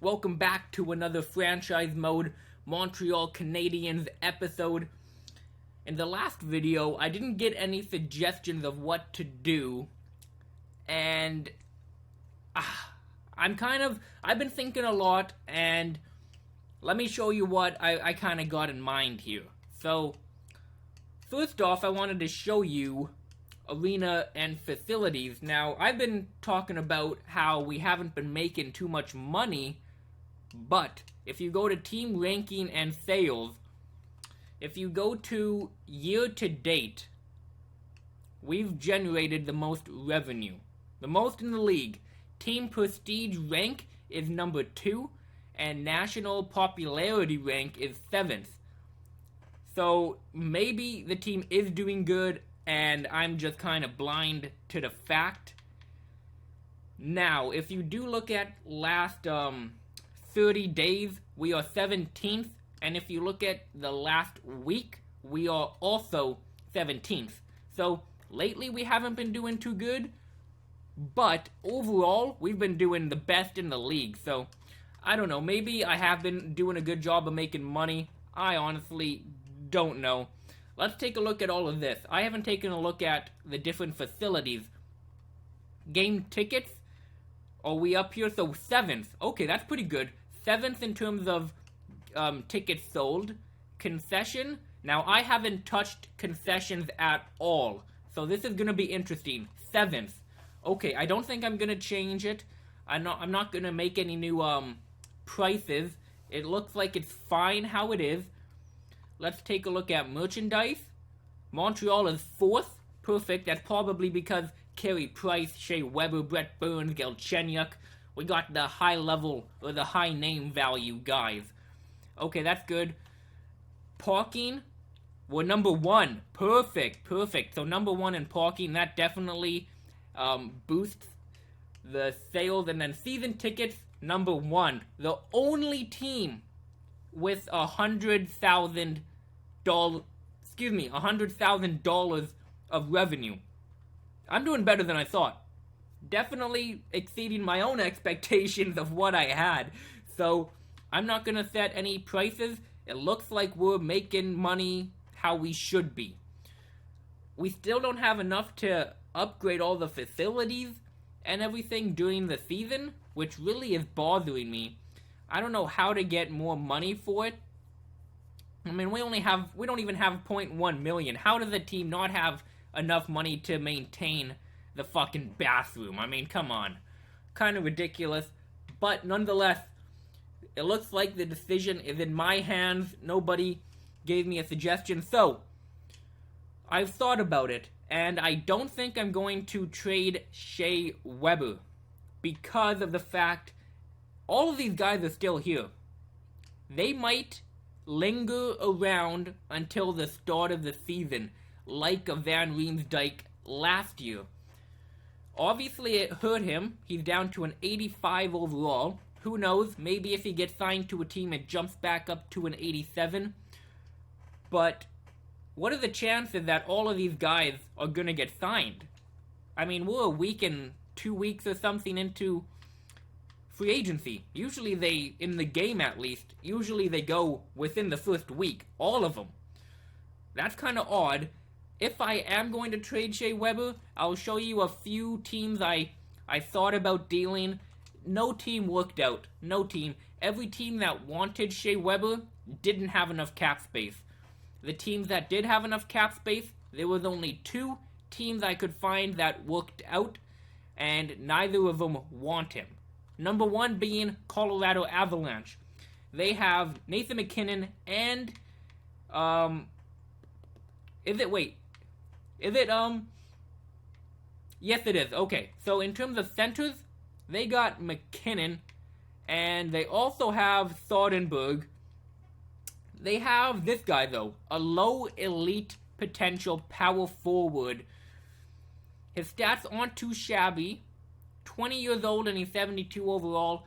Welcome back to another franchise mode Montreal Canadiens episode. In the last video, I didn't get any suggestions of what to do, and I've been thinking a lot, and let me show you what I kind of got in mind here. So, first off, I wanted to show you arena and facilities. Now, I've been talking about how we haven't been making too much money, but if you go to team ranking and sales, if you go to year to date, we've generated the most revenue, the most in the league. Team prestige rank is number 2, and national popularity rank is 7th. So maybe the team is doing good, and I'm just kind of blind to the fact. Now, if you do look at last 30 days, we are 17th, and if you look at the last week, we are also 17th. So, lately we haven't been doing too good, but overall, we've been doing the best in the league. So, I don't know, maybe I have been doing a good job of making money. I honestly don't know. Let's take a look at all of this. I haven't taken a look at the different facilities. Game tickets, are we up here? So 7th. Okay, that's pretty good. 7th in terms of tickets sold. Concession. Now, I haven't touched concessions at all, so this is going to be interesting. 7th. Okay, I don't think I'm going to change it. I'm not going to make any new prices. It looks like it's fine how it is. Let's take a look at merchandise. Montreal is 4th. Perfect. That's probably because Carey Price, Shea Weber, Brett Burns, Galchenyuk. We got the high level, or the high name value guys. Okay, that's good. Parking, we're number 1. Perfect. So number 1 in parking, that definitely boosts the sales. And then season tickets, number 1. The only team with $100,000 of revenue. I'm doing better than I thought. Definitely exceeding my own expectations of what I had. So, I'm not going to set any prices. It looks like we're making money how we should be. We still don't have enough to upgrade all the facilities and everything during the season, which really is bothering me. I don't know how to get more money for it. I mean, we don't even have 0.1 million. How does a team not have enough money to maintain the fucking bathroom? I mean, come on. Kind of ridiculous. But nonetheless, it looks like the decision is in my hands. Nobody gave me a suggestion. So, I've thought about it, and I don't think I'm going to trade Shea Weber because of the fact all of these guys are still here. They might linger around until the start of the season, like a Van Riemsdyk last year. Obviously, it hurt him. He's down to an 85 overall. Who knows? Maybe if he gets signed to a team, it jumps back up to an 87. But what are the chances that all of these guys are going to get signed? I mean, we're a week and 2 weeks or something into free agency. Usually they, in the game at least, usually they go within the first week. All of them. That's kind of odd. If I am going to trade Shea Weber, I'll show you a few teams I thought about dealing. No team worked out. No team. Every team that wanted Shea Weber didn't have enough cap space. The teams that did have enough cap space, there was only 2 teams I could find that worked out, and neither of them want him. Number 1 being Colorado Avalanche. They have Nathan MacKinnon and, yes it is. Okay, so in terms of centers, they got MacKinnon, and they also have Soderberg. They have this guy, though, a low elite potential power forward. His stats aren't too shabby. 20 years old and he's 72 overall.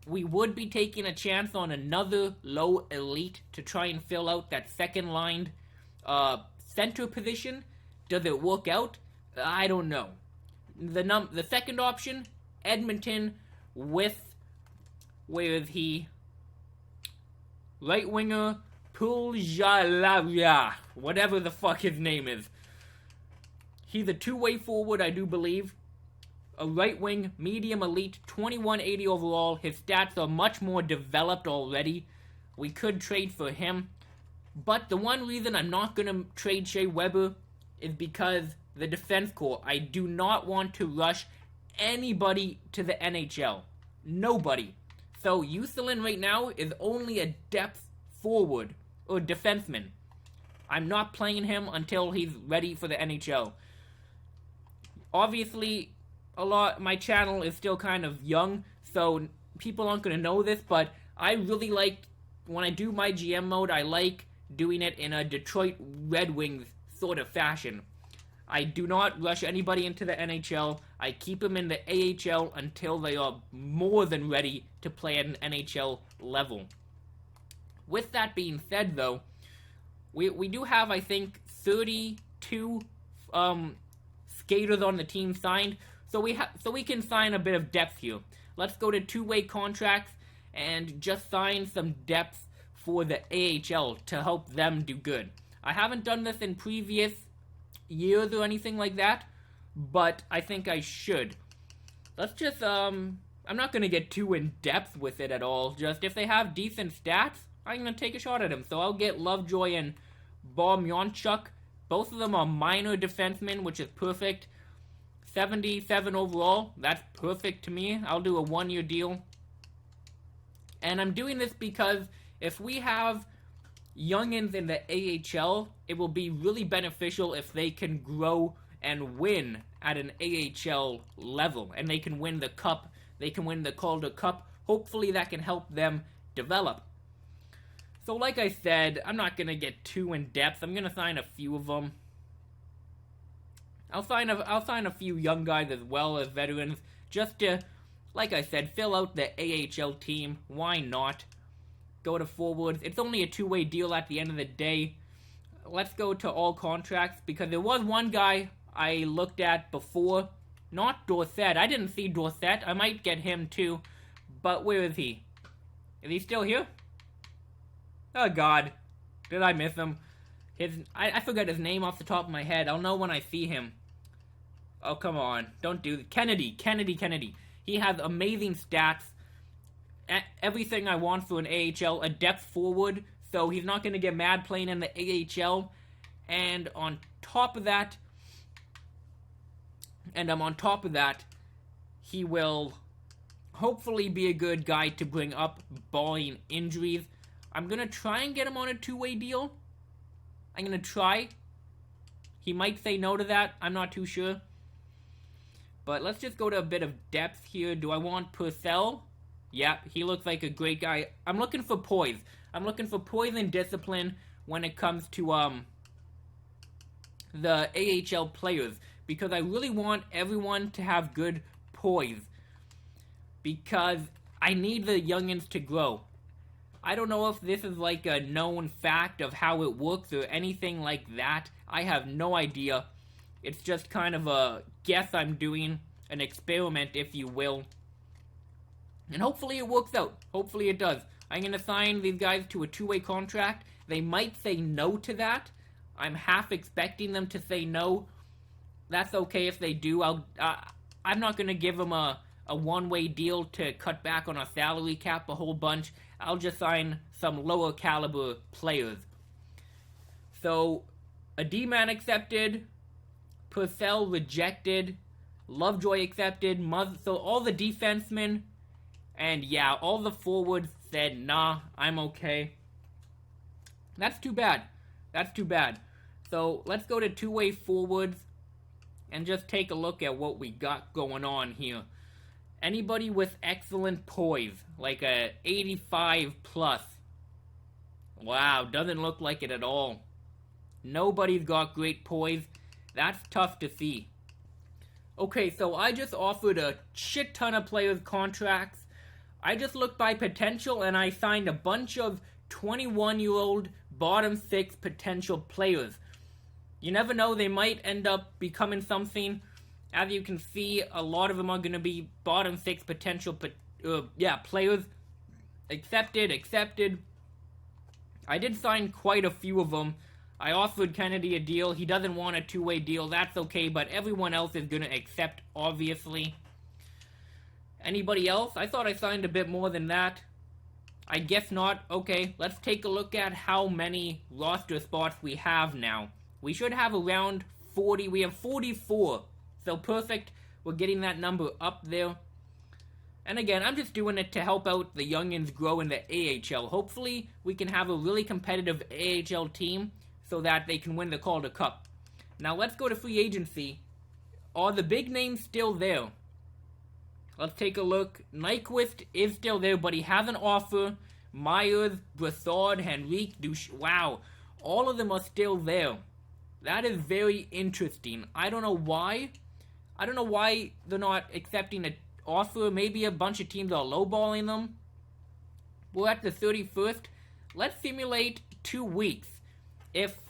We would be taking a chance on another low elite to try and fill out that second line center position. Does it work out? I don't know. The second option, Edmonton with Where is he? Right winger Puljalavia, whatever the fuck his name is. He's a two-way forward, I do believe. A right wing, medium elite, 2180 overall. His stats are much more developed already. We could trade for him. But the one reason I'm not going to trade Shea Weber is because the defense core. I do not want to rush anybody to the NHL. Nobody. So Uselin right now is only a depth forward or defenseman. I'm not playing him until he's ready for the NHL. Obviously, my channel is still kind of young, so people aren't going to know this, but I really like, when I do my GM mode, I like doing it in a Detroit Red Wings sort of fashion. I do not rush anybody into the NHL. I keep them in the AHL until they are more than ready to play at an NHL level. With that being said, though, we do have, I think, 32 skaters on the team signed, so we can sign a bit of depth here. Let's go to two-way contracts and just sign some depth for the AHL to help them do good. I haven't done this in previous years or anything like that, but I think I should. Let's just, I'm not going to get too in-depth with it at all. Just, if they have decent stats, I'm going to take a shot at them. So I'll get Lovejoy and Bomyonchuk. Both of them are minor defensemen, which is perfect. 77 overall, that's perfect to me. I'll do a one-year deal. And I'm doing this because if we have youngins in the AHL, it will be really beneficial if they can grow and win at an AHL level. And they can win the cup. They can win the Calder Cup. Hopefully that can help them develop. So like I said, I'm not going to get too in-depth. I'm going to sign a few of them. I'll sign a few young guys as well as veterans, just to, like I said, fill out the AHL team. Why not? Go to forwards. It's only a two-way deal at the end of the day. Let's go to all contracts, because there was one guy I looked at before. Not Dorsett. I didn't see Dorsett. I might get him too. But where is he? Is he still here? Oh God. Did I miss him? I forgot his name off the top of my head. I'll know when I see him. Oh, come on. Don't do that. Kennedy. He has amazing stats. Everything I want for an AHL. A depth forward. So he's not going to get mad playing in the AHL. And on top of that, he will hopefully be a good guy to bring up barring injuries. I'm going to try and get him on a two-way deal. I'm going to try. He might say no to that. I'm not too sure. But let's just go to a bit of depth here. Do I want Purcell? Yeah, he looks like a great guy. I'm looking for poise. I'm looking for poise and discipline when it comes to the AHL players. Because I really want everyone to have good poise. Because I need the youngins to grow. I don't know if this is like a known fact of how it works or anything like that. I have no idea. It's just kind of a guess I'm doing, an experiment, if you will. And hopefully it works out. Hopefully it does. I'm going to sign these guys to a two-way contract. They might say no to that. I'm half expecting them to say no. That's okay if they do. I'm not going to give them a one-way deal to cut back on our salary cap a whole bunch. I'll just sign some lower caliber players. So, a D-man accepted, Purcell rejected, Lovejoy accepted, so all the defensemen, and yeah, all the forwards said, nah, I'm okay. That's too bad. So, let's go to two-way forwards and just take a look at what we got going on here. Anybody with excellent poise, like a 85 plus. Wow, doesn't look like it at all. Nobody's got great poise. That's tough to see. Okay, so I just offered a shit ton of players contracts. I just looked by potential and I signed a bunch of 21-year-old bottom six potential players. You never know, they might end up becoming something. As you can see, a lot of them are going to be bottom six potential players. Accepted. I did sign quite a few of them. I offered Kennedy a deal. He doesn't want a two-way deal. That's okay, but everyone else is going to accept, obviously. Anybody else? I thought I signed a bit more than that. I guess not. Okay, let's take a look at how many roster spots we have now. We should have around 40. We have 44. So perfect. We're getting that number up there. And again, I'm just doing it to help out the youngins grow in the AHL. Hopefully, we can have a really competitive AHL team so that they can win the Calder Cup. Now, let's go to free agency. Are the big names still there? Let's take a look. Nyquist is still there, but he has an offer. Myers, Brassard, Henrique, wow. All of them are still there. That is very interesting. I don't know why. I don't know why they're not accepting an offer. Maybe a bunch of teams are lowballing them. We're at the 31st. Let's simulate 2 weeks. If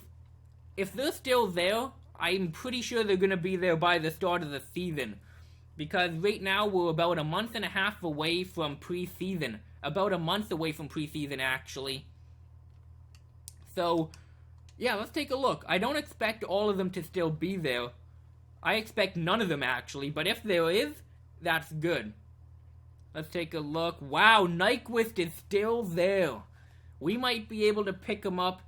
they're still there, I'm pretty sure they're going to be there by the start of the season. Because right now we're about a month and a half away from preseason. About a month away from preseason, actually. So, yeah, let's take a look. I don't expect all of them to still be there. I expect none of them, actually. But if there is, that's good. Let's take a look. Wow, Nyquist is still there. We might be able to pick him up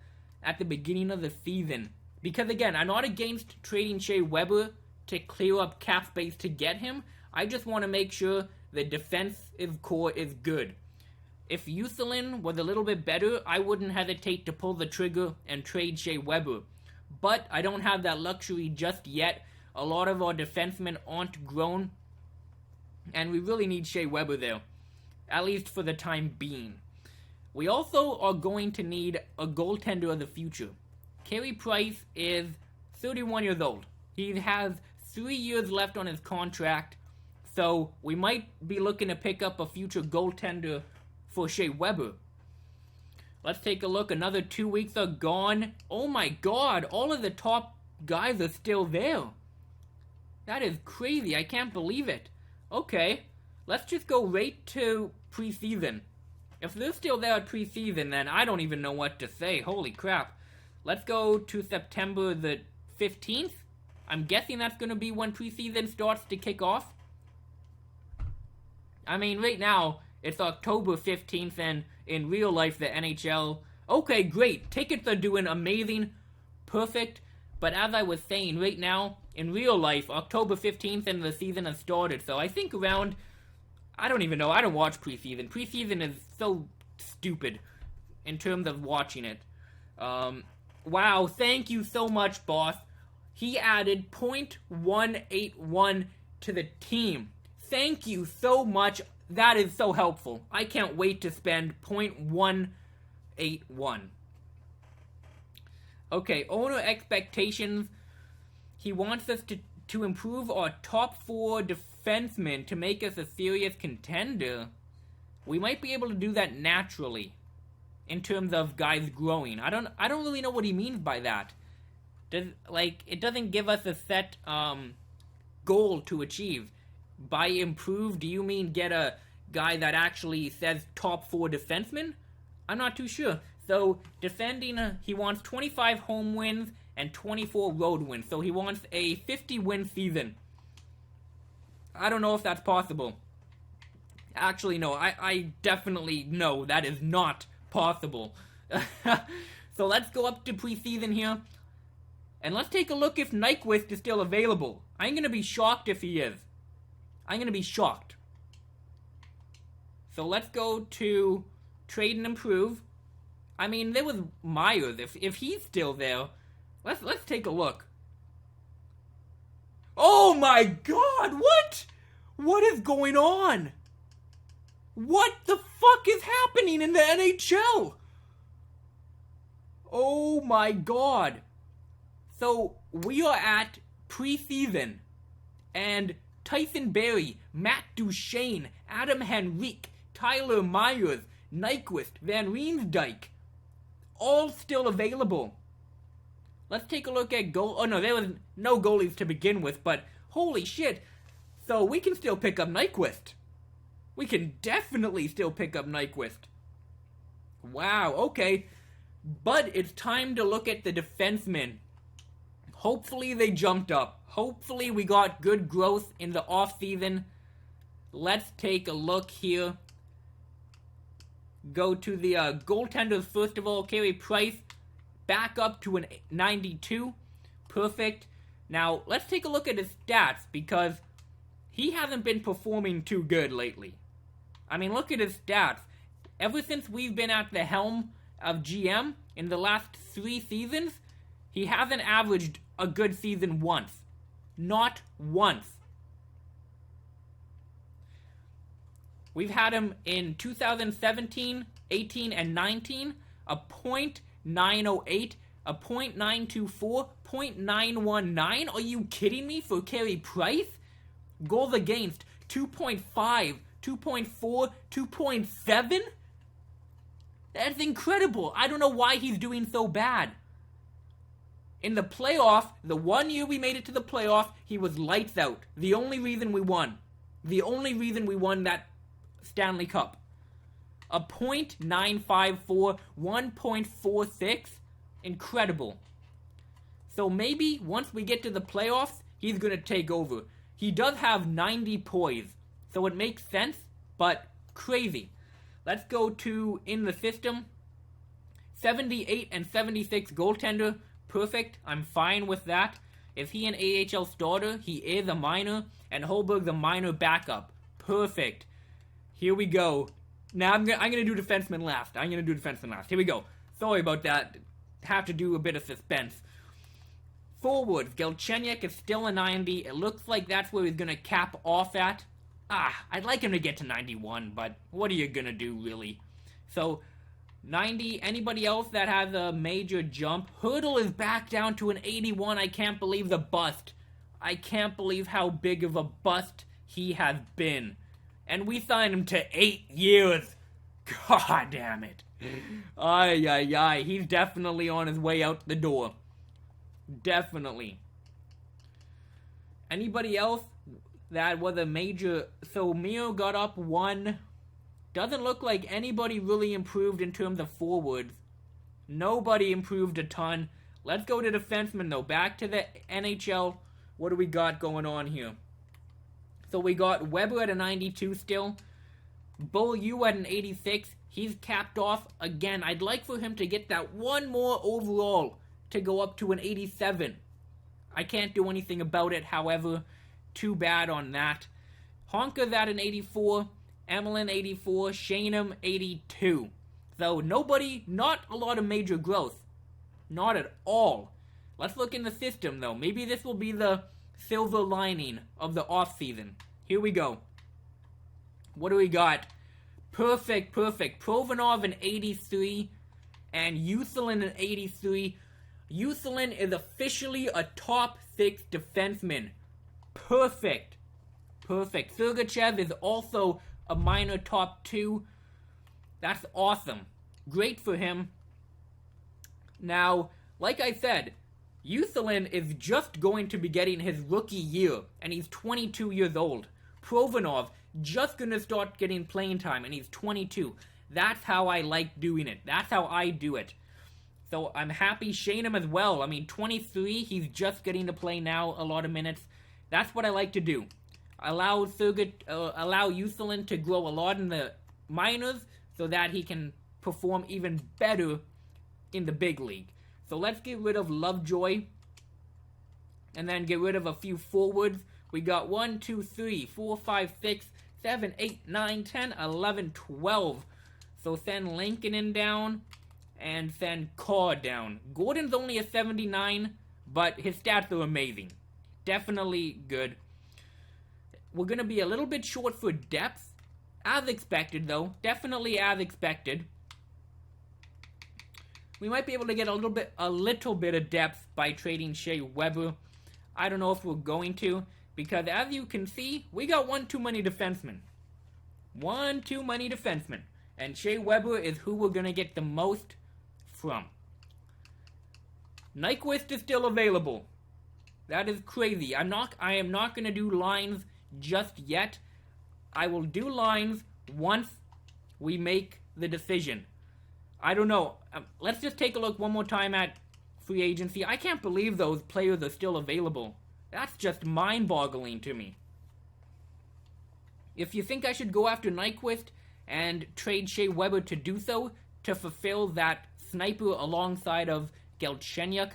at the beginning of the season. Because, again, I'm not against trading Shea Weber to clear up cap space to get him. I just want to make sure the defensive core is good. If Uselin was a little bit better, I wouldn't hesitate to pull the trigger and trade Shea Weber. But I don't have that luxury just yet. A lot of our defensemen aren't grown. And we really need Shea Weber there. At least for the time being. We also are going to need a goaltender of the future. Carey Price is 31 years old. He has 3 years left on his contract. So we might be looking to pick up a future goaltender for Shea Weber. Let's take a look. Another 2 weeks are gone. Oh my god, all of the top guys are still there. That is crazy. I can't believe it. Okay, let's just go right to preseason. If they're still there at preseason, then I don't even know what to say. Holy crap. Let's go to September the 15th. I'm guessing that's going to be when preseason starts to kick off. I mean, right now, it's October 15th, and in real life, the NHL... Okay, great. Tickets are doing amazing. Perfect. But as I was saying, right now, in real life, October 15th and the season has started. So I think around... I don't even know. I don't watch preseason. Preseason is so stupid in terms of watching it. Wow, thank you so much, boss. He added .181 to the team. Thank you so much. That is so helpful. I can't wait to spend .181. Okay, owner expectations. He wants us to improve our top 4 defensemen to make us a serious contender. We might be able to do that naturally in terms of guys growing. I don't really know what he means by that. It doesn't give us a set goal to achieve. By improve, do you mean get a guy that actually says top 4 defenseman? I'm not too sure. So, defending, he wants 25 home wins and 24 road wins. So he wants a 50-win season. I don't know if that's possible. Actually, no. I definitely know that is not possible. So let's go up to preseason here. And let's take a look if Nyquist is still available. I'm going to be shocked if he is. I'm going to be shocked. So let's go to trade and improve. I mean, there was Myers. If he's still there, let's take a look. Oh my god, what? What is going on? What the fuck is happening in the NHL? Oh my god. So, we are at preseason, and Tyson Barrie, Matt Duchene, Adam Henrique, Tyler Myers, Nyquist, Van Riemsdyk, all still available. Let's take a look at Oh no, there was no goalies to begin with, but holy shit. So we can still pick up Nyquist. We can definitely still pick up Nyquist. Wow, okay. But it's time to look at the defensemen. Hopefully they jumped up. Hopefully we got good growth in the offseason. Let's take a look here. Go to the goaltenders first of all. Carey Price back up to an 92. Perfect. Now, let's take a look at his stats because he hasn't been performing too good lately. I mean, look at his stats. Ever since we've been at the helm of GM in the last 3 seasons, he hasn't averaged a good season once. Not once. We've had him in 2017, 18, and 19, a .908, a .924, .919. Are you kidding me for Carey Price? Goals against, 2.5, 2.4, 2.7? That's incredible. I don't know why he's doing so bad. In the playoff, the 1 year we made it to the playoff, he was lights out. The only reason we won. The only reason we won that Stanley Cup. A .954, 1.46. Incredible. So maybe once we get to the playoffs, he's going to take over. He does have 90 poise, so it makes sense, but crazy. Let's go to in the system. 78 and 76 goaltender. Perfect. I'm fine with that. Is he an AHL starter? He is a minor, and Holberg's a minor backup. Perfect. Here we go. Now I'm gonna do defenseman last. Here we go. Sorry about that. Have to do a bit of suspense. Forwards. Galchenyuk is still a 90. It looks like that's where he's gonna cap off at. I'd like him to get to 91, but what are you gonna do, really? So, 90. Anybody else that has a major jump? Hurdle is back down to an 81. I can't believe the bust. I can't believe how big of a bust he has been. And we signed him to 8 years. God damn it. Ay. He's definitely on his way out the door. Definitely. Anybody else that was a major... So, Mio got up 1. Doesn't look like anybody really improved in terms of forwards. Nobody improved a ton. Let's go to defensemen, though. Back to the NHL. What do we got going on here? So we got Weber at a 92 still. Beaulieu at an 86. He's capped off again. I'd like for him to get that one more overall to go up to an 87. I can't do anything about it, however. Too bad on that. Honka's at an 84. Emelin 84. Shanum 82. So nobody, not a lot of major growth. Not at all. Let's look in the system, though. Maybe this will be the silver lining of the offseason. Here we go. What do we got? Perfect. Provanov an 83 and Yuthelin an 83. Yuthelin is officially a top 6 defenseman. Perfect. Sergachev is also a minor top 2. That's awesome. Great for him. Now, like I said, Yuthelin is just going to be getting his rookie year, and he's 22 years old. Provanov just going to start getting playing time, and he's 22. That's how I like doing it. That's how I do it. So I'm happy. Shanum as well. I mean, 23, he's just getting to play now a lot of minutes. That's what I like to do. Allow Yuthelin to grow a lot in the minors so that he can perform even better in the big league. So let's get rid of Lovejoy and then get rid of a few forwards. We got 1, 2, 3, 4, 5, 6, 7, 8, 9, 10, 11, 12. So send Lincoln down and send Carr down. Gordon's only a 79, but his stats are amazing. Definitely good. We're going to be a little bit short for depth. As expected, though. Definitely as expected. We might be able to get a little bit of depth by trading Shea Weber. I don't know if we're going to, because as you can see, we got one too many defensemen. And Shea Weber is who we're going to get the most from. Nyquist is still available. That is crazy. I am not going to do lines just yet. I will do lines once we make the decision. I don't know. Let's just take a look one more time at free agency. I can't believe those players are still available. That's just mind-boggling to me. If you think I should go after Nyquist and trade Shea Weber to do so, to fulfill that sniper alongside of Galchenyuk,